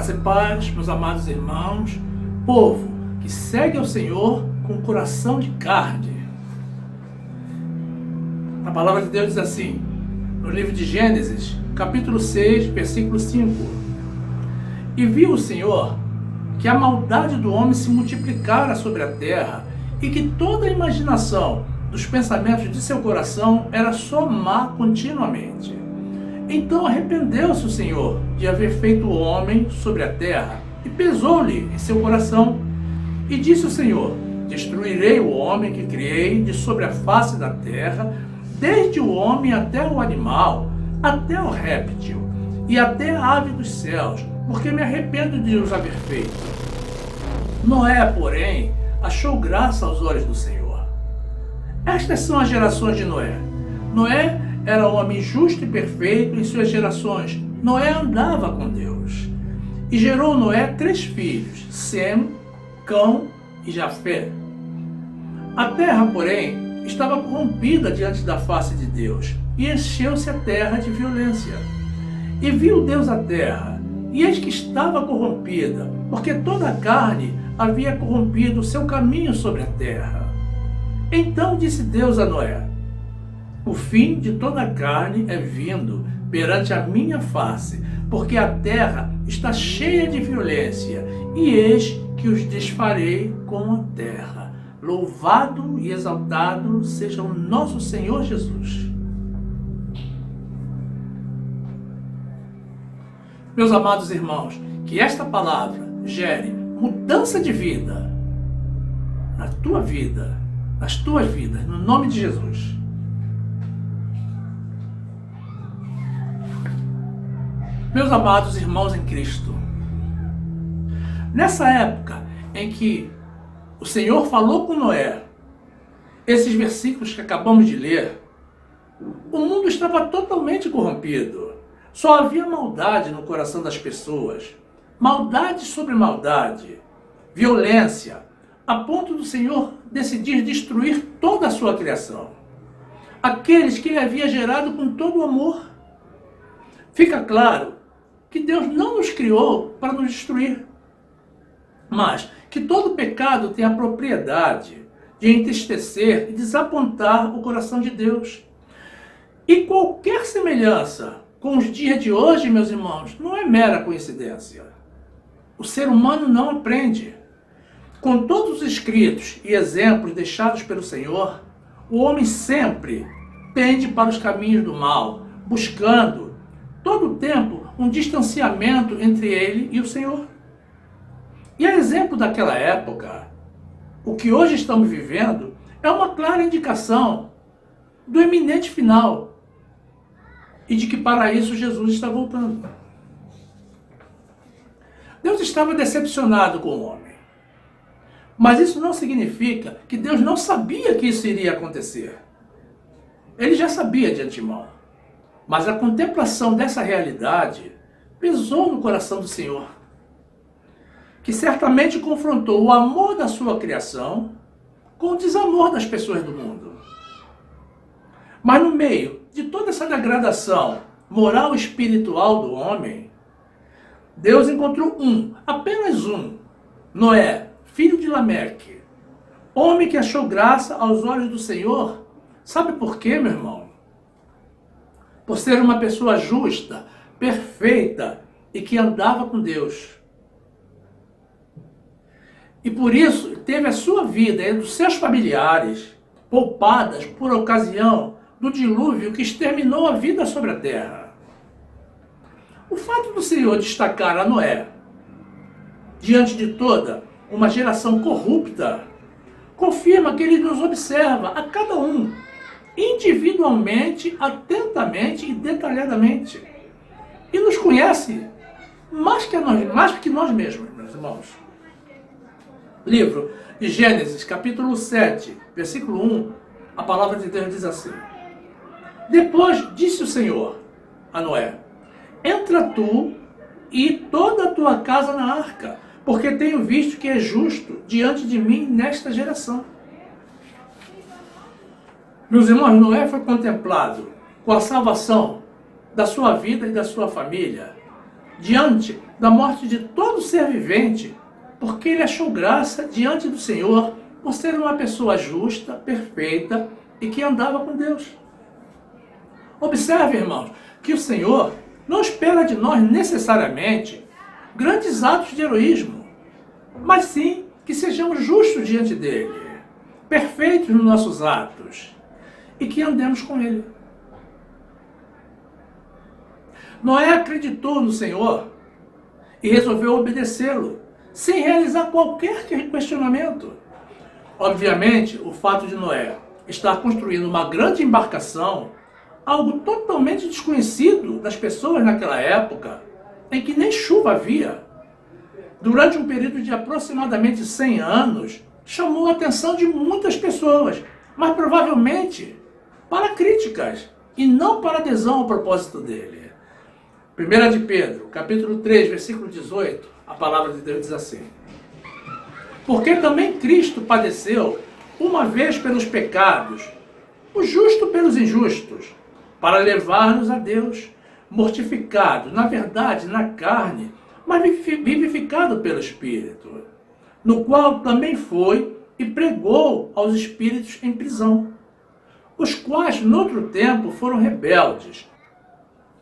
Graça e paz, meus amados irmãos, povo que segue ao Senhor com coração de carne. A palavra de Deus diz assim, no livro de Gênesis, capítulo 6, versículo 5. E viu o Senhor que a maldade do homem se multiplicara sobre a terra e que toda a imaginação dos pensamentos de seu coração era só má continuamente. Então arrependeu-se o Senhor de haver feito o homem sobre a terra e pesou-lhe em seu coração. E disse o Senhor, destruirei o homem que criei de sobre a face da terra, desde o homem até o animal, até o réptil e até a ave dos céus, porque me arrependo de os haver feito. Noé, porém, achou graça aos olhos do Senhor. Estas são as gerações de Noé. Noé era um homem justo e perfeito em suas gerações. Noé andava com Deus. E gerou Noé 3 filhos, Sem, Cão e Jafé. A terra, porém, estava corrompida diante da face de Deus, e encheu-se a terra de violência. E viu Deus a terra, e eis que estava corrompida, porque toda a carne havia corrompido o seu caminho sobre a terra. Então disse Deus a Noé, o fim de toda a carne é vindo perante a minha face, porque a terra está cheia de violência, e eis que os desfarei com a terra. Louvado e exaltado seja o nosso Senhor Jesus. Meus amados irmãos, que esta palavra gere mudança de vida na tua vida, nas tuas vidas, no nome de Jesus. Meus amados irmãos em Cristo, nessa época em que o Senhor falou com Noé, esses versículos que acabamos de ler, o mundo estava totalmente corrompido. Só havia maldade no coração das pessoas, maldade sobre maldade, violência, a ponto do Senhor decidir destruir toda a sua criação. Aqueles que Ele havia gerado com todo o amor. Fica claro que Deus não nos criou para nos destruir, mas que todo pecado tem a propriedade de entristecer e desapontar o coração de Deus. E qualquer semelhança com os dias de hoje, meus irmãos, não é mera coincidência. O ser humano não aprende. Com todos os escritos e exemplos deixados pelo Senhor, o homem sempre pende para os caminhos do mal, buscando todo o tempo um distanciamento entre ele e o Senhor. E a exemplo daquela época, o que hoje estamos vivendo é uma clara indicação do iminente final e de que para isso Jesus está voltando. Deus estava decepcionado com o homem, mas isso não significa que Deus não sabia que isso iria acontecer. Ele já sabia de antemão. Mas a contemplação dessa realidade pesou no coração do Senhor, que certamente confrontou o amor da sua criação com o desamor das pessoas do mundo. Mas no meio de toda essa degradação moral e espiritual do homem, Deus encontrou apenas um, Noé, filho de Lameque, homem que achou graça aos olhos do Senhor. Sabe por quê, meu irmão? Por ser uma pessoa justa, perfeita e que andava com Deus. E por isso teve a sua vida e dos seus familiares poupadas por ocasião do dilúvio que exterminou a vida sobre a terra. O fato do Senhor destacar a Noé diante de toda uma geração corrupta confirma que Ele nos observa a cada um individualmente, atentamente e detalhadamente. E nos conhece mais que nós mesmos, meus irmãos. Livro de Gênesis, capítulo 7, versículo 1, a palavra de Deus diz assim: Depois disse o Senhor a Noé, entra tu e toda a tua casa na arca, porque tenho visto que é justo diante de mim nesta geração. Meus irmãos, Noé foi contemplado com a salvação da sua vida e da sua família diante da morte de todo ser vivente, porque ele achou graça diante do Senhor por ser uma pessoa justa, perfeita e que andava com Deus. Observe, irmãos, que o Senhor não espera de nós necessariamente grandes atos de heroísmo, mas sim que sejamos justos diante dele, perfeitos nos nossos atos e que andemos com ele. Noé acreditou no Senhor e resolveu obedecê-lo, sem realizar qualquer questionamento. Obviamente, o fato de Noé estar construindo uma grande embarcação, algo totalmente desconhecido das pessoas naquela época, em que nem chuva havia, durante um período de aproximadamente 100 anos, chamou a atenção de muitas pessoas, mas provavelmente para críticas e não para adesão ao propósito dele. 1 de Pedro, capítulo 3, versículo 18, a palavra de Deus diz assim: porque também Cristo padeceu uma vez pelos pecados, o justo pelos injustos, para levar-nos a Deus, mortificado, na verdade, na carne, mas vivificado pelo Espírito, no qual também foi e pregou aos espíritos em prisão, os quais, noutro tempo, foram rebeldes,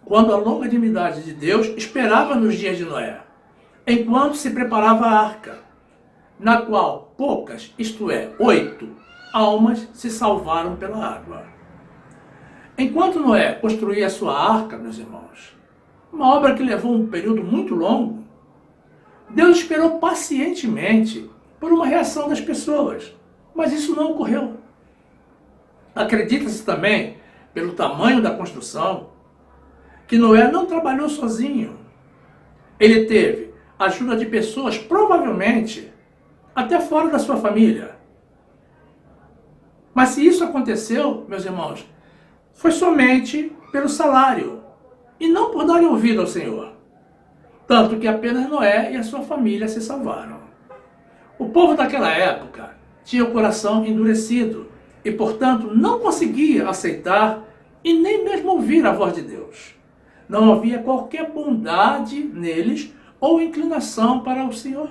quando a longanimidade de Deus esperava nos dias de Noé, enquanto se preparava a arca, na qual poucas, isto é, 8 almas se salvaram pela água. Enquanto Noé construía a sua arca, meus irmãos, uma obra que levou um período muito longo, Deus esperou pacientemente por uma reação das pessoas, mas isso não ocorreu. Acredita-se também, pelo tamanho da construção, que Noé não trabalhou sozinho. Ele teve a ajuda de pessoas, provavelmente, até fora da sua família. Mas se isso aconteceu, meus irmãos, foi somente pelo salário, e não por darem ouvido ao Senhor. Tanto que apenas Noé e a sua família se salvaram. O povo daquela época tinha o coração endurecido, e portanto não conseguia aceitar e nem mesmo ouvir a voz de Deus. Não havia qualquer bondade neles ou inclinação para o Senhor.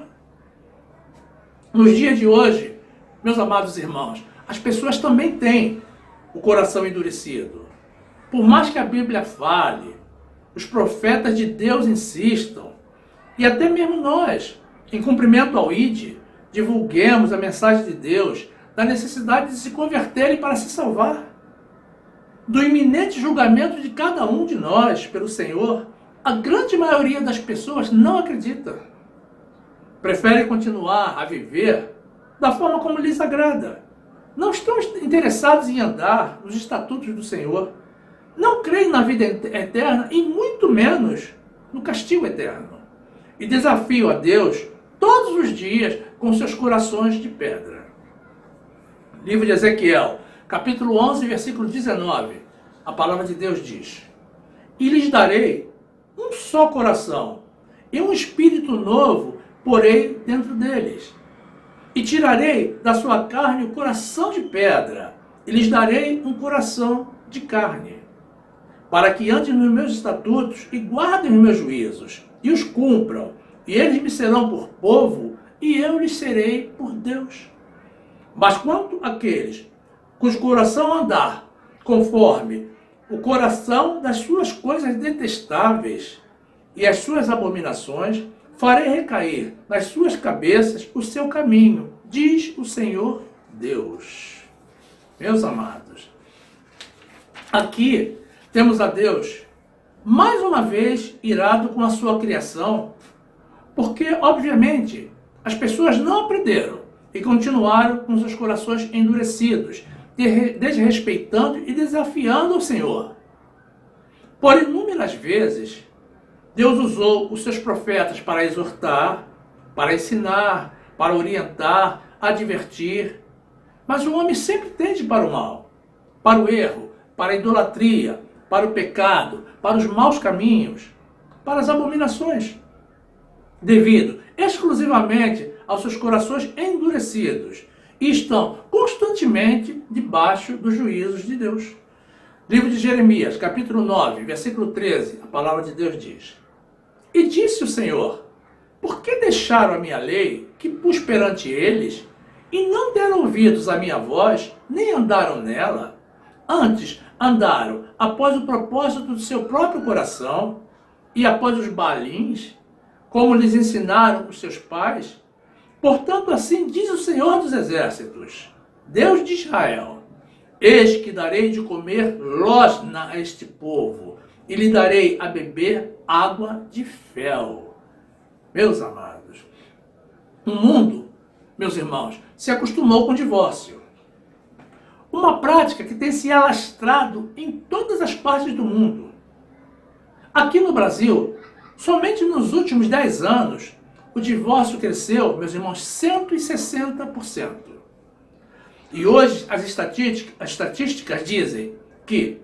Nos dias de hoje, meus amados irmãos, as pessoas também têm o coração endurecido. Por mais que a Bíblia fale, os profetas de Deus insistam, e até mesmo nós, em cumprimento ao ID, divulguemos a mensagem de Deus da necessidade de se converterem para se salvar. Do iminente julgamento de cada um de nós pelo Senhor, a grande maioria das pessoas não acredita. Preferem continuar a viver da forma como lhes agrada. Não estão interessados em andar nos estatutos do Senhor. Não creem na vida eterna e muito menos no castigo eterno. E desafiam a Deus todos os dias com seus corações de pedra. Livro de Ezequiel, capítulo 11, versículo 19. A palavra de Deus diz: e lhes darei um só coração, e um espírito novo porei dentro deles. E tirarei da sua carne o coração de pedra, e lhes darei um coração de carne, para que andem nos meus estatutos e guardem os meus juízos, e os cumpram, e eles me serão por povo, e eu lhes serei por Deus. Mas quanto àqueles cujo coração andar conforme o coração das suas coisas detestáveis e as suas abominações, farei recair nas suas cabeças o seu caminho, diz o Senhor Deus. Meus amados, aqui temos a Deus, mais uma vez, irado com a sua criação, porque, obviamente, as pessoas não aprenderam e continuaram com seus corações endurecidos, desrespeitando e desafiando o Senhor. Por inúmeras vezes, Deus usou os seus profetas para exortar, para ensinar, para orientar, advertir. Mas o homem sempre tende para o mal, para o erro, para a idolatria, para o pecado, para os maus caminhos, para as abominações, devido exclusivamente aos seus corações endurecidos, e estão constantemente debaixo dos juízos de Deus. Livro de Jeremias, capítulo 9, versículo 13, a palavra de Deus diz: E disse o Senhor: por que deixaram a minha lei, que pus perante eles, e não deram ouvidos à minha voz, nem andaram nela? Antes andaram após o propósito do seu próprio coração, e após os Baalins, como lhes ensinaram os seus pais. Portanto, assim diz o Senhor dos Exércitos, Deus de Israel: eis que darei de comer losna a este povo, e lhe darei a beber água de fel. Meus amados, o mundo, meus irmãos, se acostumou com o divórcio. Uma prática que tem se alastrado em todas as partes do mundo. Aqui no Brasil, somente nos últimos 10 anos, o divórcio cresceu, meus irmãos, 160%. E hoje as estatísticas dizem que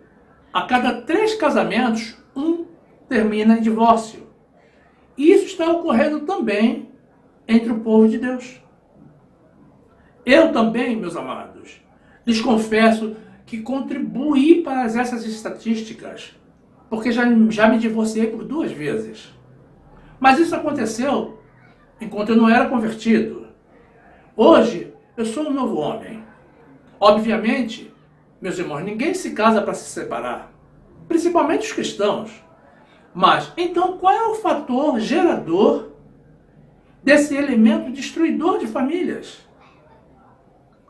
a cada 3 casamentos, 1 termina em divórcio. E isso está ocorrendo também entre o povo de Deus. Eu também, meus amados, lhes confesso que contribuí para essas estatísticas, porque já me divorciei por 2 vezes. Mas isso aconteceu enquanto eu não era convertido. Hoje, eu sou um novo homem. Obviamente, meus irmãos, ninguém se casa para se separar, principalmente os cristãos. Mas, então, qual é o fator gerador desse elemento destruidor de famílias?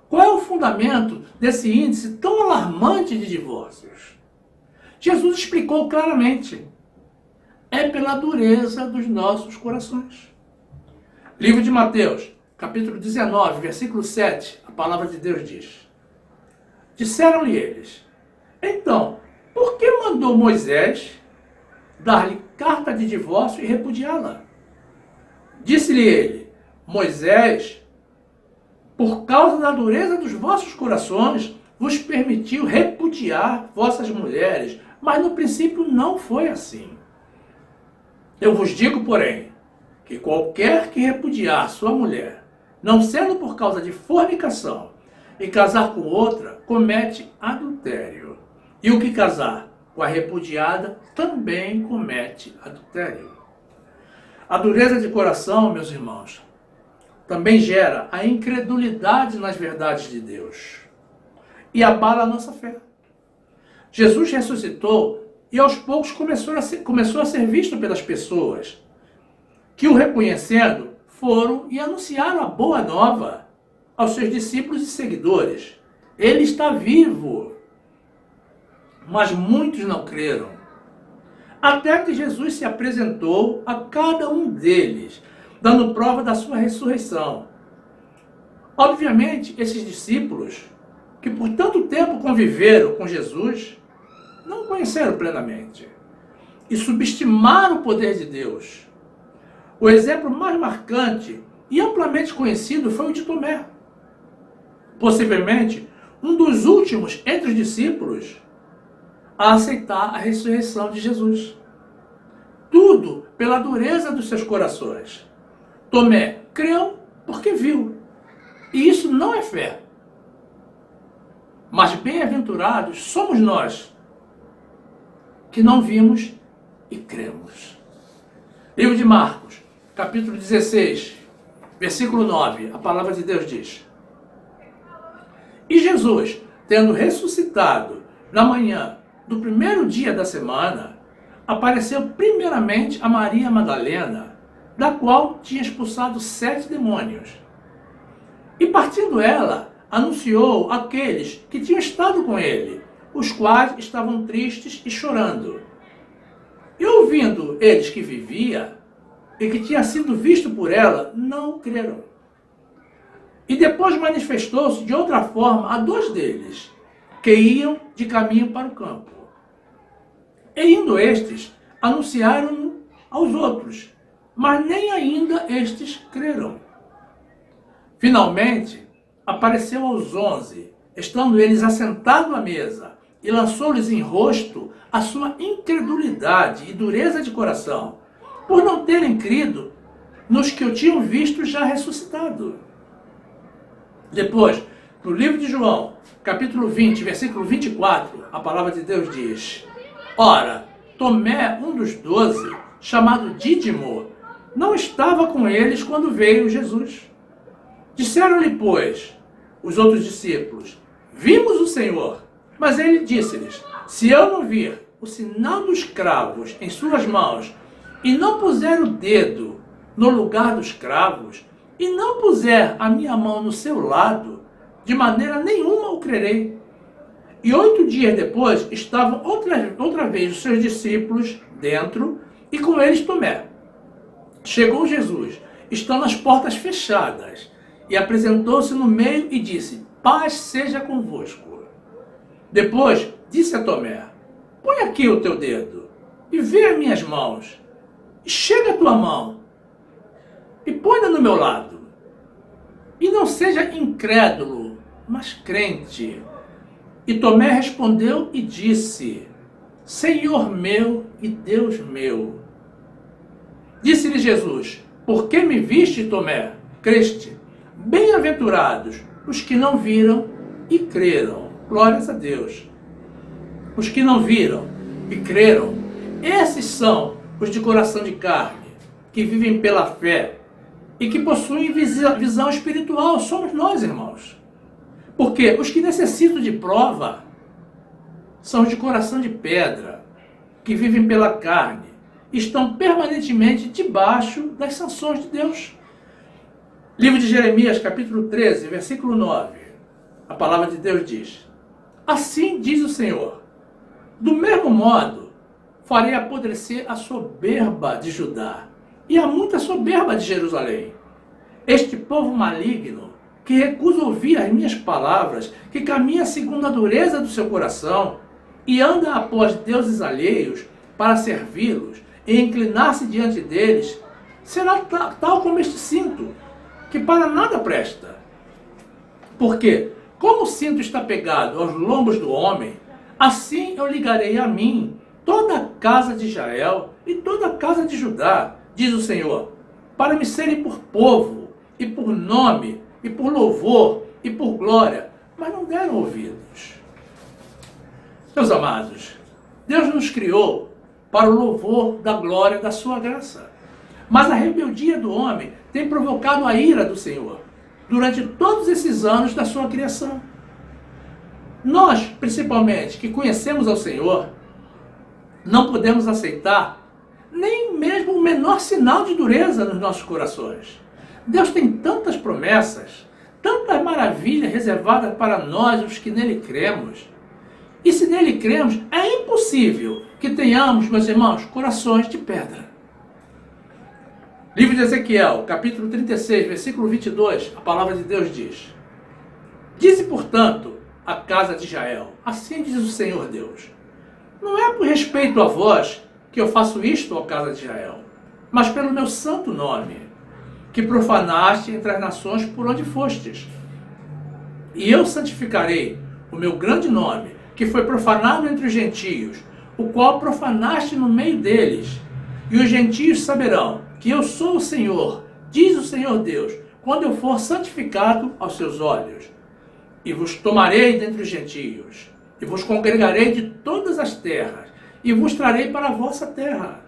Qual é o fundamento desse índice tão alarmante de divórcios? Jesus explicou claramente. É pela dureza dos nossos corações. Livro de Mateus, capítulo 19, versículo 7, a palavra de Deus diz: disseram-lhe eles: então, por que mandou Moisés dar-lhe carta de divórcio e repudiá-la? Disse-lhe ele: Moisés, por causa da dureza dos vossos corações, vos permitiu repudiar vossas mulheres, mas no princípio não foi assim. Eu vos digo, porém, que qualquer que repudiar sua mulher, não sendo por causa de fornicação, e casar com outra, comete adultério. E o que casar com a repudiada também comete adultério. A dureza de coração, meus irmãos, também gera a incredulidade nas verdades de Deus e abala a nossa fé. Jesus ressuscitou e aos poucos começou a ser visto pelas pessoas, que o reconhecendo foram e anunciaram a boa nova aos seus discípulos e seguidores. Ele está vivo, mas muitos não creram. Até que Jesus se apresentou a cada um deles, dando prova da sua ressurreição. Obviamente, esses discípulos, que por tanto tempo conviveram com Jesus, não o conheceram plenamente e subestimaram o poder de Deus. O exemplo mais marcante e amplamente conhecido foi o de Tomé. Possivelmente, um dos últimos entre os discípulos a aceitar a ressurreição de Jesus. Tudo pela dureza dos seus corações. Tomé creu porque viu. E isso não é fé. Mas bem-aventurados somos nós, que não vimos e cremos. Livro de Marcos, capítulo 16, versículo 9, a palavra de Deus diz: e Jesus, tendo ressuscitado na manhã do primeiro dia da semana, apareceu primeiramente a Maria Madalena, da qual tinha expulsado 7 demônios. E partindo ela, anunciou àqueles que tinham estado com ele, os quais estavam tristes e chorando. E ouvindo eles que vivia e que tinha sido visto por ela, não creram. E depois manifestou-se de outra forma a 2 deles, que iam de caminho para o campo. E indo estes, anunciaram aos outros, mas nem ainda estes creram. Finalmente, apareceu aos 11, estando eles assentados à mesa, e lançou-lhes em rosto a sua incredulidade e dureza de coração, por não terem crido nos que o tinham visto já ressuscitado. Depois, no livro de João, capítulo 20, versículo 24, a palavra de Deus diz: ora, Tomé, um dos 12, chamado Dídimo, não estava com eles quando veio Jesus. Disseram-lhe, pois, os outros discípulos: vimos o Senhor. Mas ele disse-lhes: se eu não vir o sinal dos cravos em suas mãos, e não puser o dedo no lugar dos cravos, e não puser a minha mão no seu lado, de maneira nenhuma o crerei. E 8 dias depois estavam outra vez os seus discípulos dentro, e com eles Tomé. Chegou Jesus, estando as portas fechadas, e apresentou-se no meio e disse: paz seja convosco. Depois disse a Tomé: põe aqui o teu dedo, e vê as minhas mãos, e chega a tua mão, e põe-na no meu lado. E não seja incrédulo, mas crente. E Tomé respondeu e disse: Senhor meu e Deus meu. Disse-lhe Jesus: por que me viste, Tomé? Creste? Bem-aventurados os que não viram e creram. Glórias a Deus. Os que não viram e creram, esses são os de coração de carne, que vivem pela fé e que possuem visão espiritual. Somos nós, irmãos. Porque os que necessitam de prova são os de coração de pedra, que vivem pela carne, estão permanentemente debaixo das sanções de Deus. Livro de Jeremias, capítulo 13, versículo 9. A palavra de Deus diz: assim diz o Senhor, do mesmo modo farei apodrecer a soberba de Judá e a muita soberba de Jerusalém. Este povo maligno, que recusa ouvir as minhas palavras, que caminha segundo a dureza do seu coração e anda após deuses alheios para servi-los e inclinar-se diante deles, será tal como este cinto, que para nada presta. Porque, como o cinto está pegado aos lombos do homem, assim eu ligarei a mim toda a casa de Israel e toda a casa de Judá, diz o Senhor, para me serem por povo, e por nome, e por louvor, e por glória, mas não deram ouvidos. Meus amados, Deus nos criou para o louvor da glória da sua graça. Mas a rebeldia do homem tem provocado a ira do Senhor durante todos esses anos da sua criação. Nós, principalmente, que conhecemos ao Senhor, não podemos aceitar nem mesmo o menor sinal de dureza nos nossos corações. Deus tem tantas promessas, tantas maravilhas reservadas para nós, os que nele cremos. E se nele cremos, é impossível que tenhamos, meus irmãos, corações de pedra. Livro de Ezequiel, capítulo 36, versículo 22, a palavra de Deus diz: dize, portanto, a casa de Israel, assim diz o Senhor Deus, não é por respeito a vós que eu faço isto, ó casa de Israel, mas pelo meu santo nome, que profanaste entre as nações por onde fostes. E eu santificarei o meu grande nome, que foi profanado entre os gentios, o qual profanaste no meio deles. E os gentios saberão que eu sou o Senhor, diz o Senhor Deus, quando eu for santificado aos seus olhos. E vos tomarei dentre os gentios, e vos congregarei de todas as terras, e vos trarei para a vossa terra.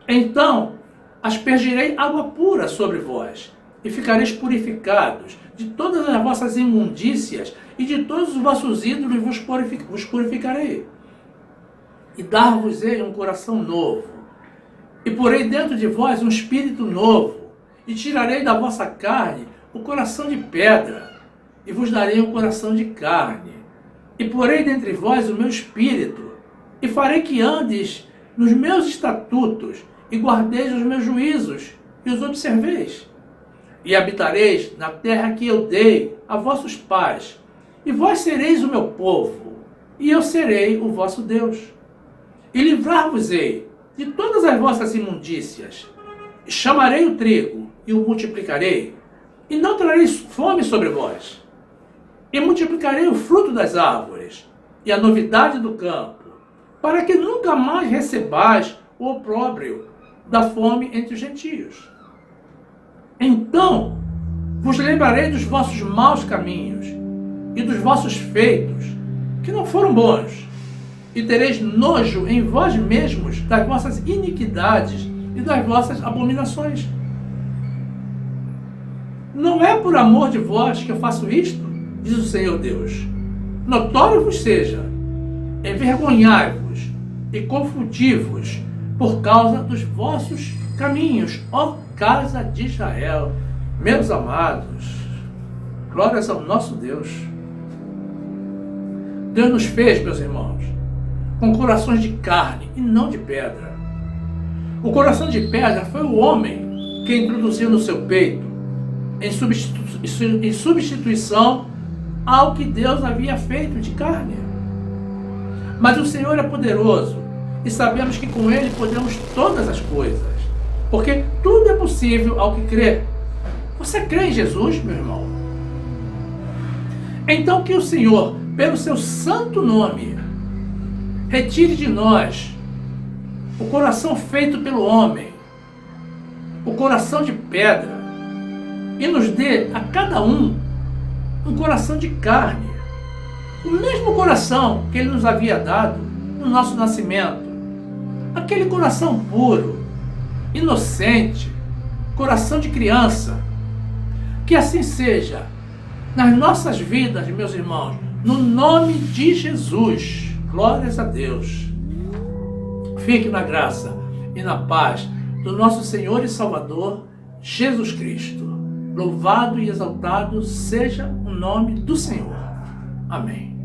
Então aspergirei água pura sobre vós, e ficareis purificados de todas as vossas imundícias, e de todos os vossos ídolos vos purificarei. E dar-vos-ei um coração novo, e porei dentro de vós um espírito novo, e tirarei da vossa carne o coração de pedra, e vos darei um coração de carne, e porei dentre vós o meu espírito, e farei que andes nos meus estatutos, e guardeis os meus juízos, e os observeis. E habitareis na terra que eu dei a vossos pais, e vós sereis o meu povo, e eu serei o vosso Deus. E livrar-vos-ei de todas as vossas imundícias, e chamarei o trigo, e o multiplicarei, e não trarei fome sobre vós. E multiplicarei o fruto das árvores, e a novidade do campo, para que nunca mais recebais o opróbrio da fome entre os gentios. Então vos lembrarei dos vossos maus caminhos e dos vossos feitos, que não foram bons, e tereis nojo em vós mesmos das vossas iniquidades e das vossas abominações. Não é por amor de vós que eu faço isto, diz o Senhor Deus. Notório vos seja, envergonhai-vos e confundi-vos por causa dos vossos caminhos, ó casa de Israel. Meus amados, glórias ao nosso Deus. Deus nos fez, meus irmãos, com corações de carne e não de pedra. O coração de pedra foi o homem que introduziu no seu peito, em substituição ao que Deus havia feito de carne. Mas o Senhor é poderoso e sabemos que com Ele podemos todas as coisas, porque tudo é possível ao que crê. Você crê em Jesus, meu irmão? Então que o Senhor, pelo seu santo nome, retire de nós o coração feito pelo homem, o coração de pedra, e nos dê a cada um coração de carne, o mesmo coração que Ele nos havia dado no nosso nascimento, aquele coração puro, inocente, coração de criança. Que assim seja nas nossas vidas, meus irmãos, no nome de Jesus. Glórias a Deus. Fique na graça e na paz do nosso Senhor e Salvador, Jesus Cristo. Louvado e exaltado seja o nome do Senhor. Amém.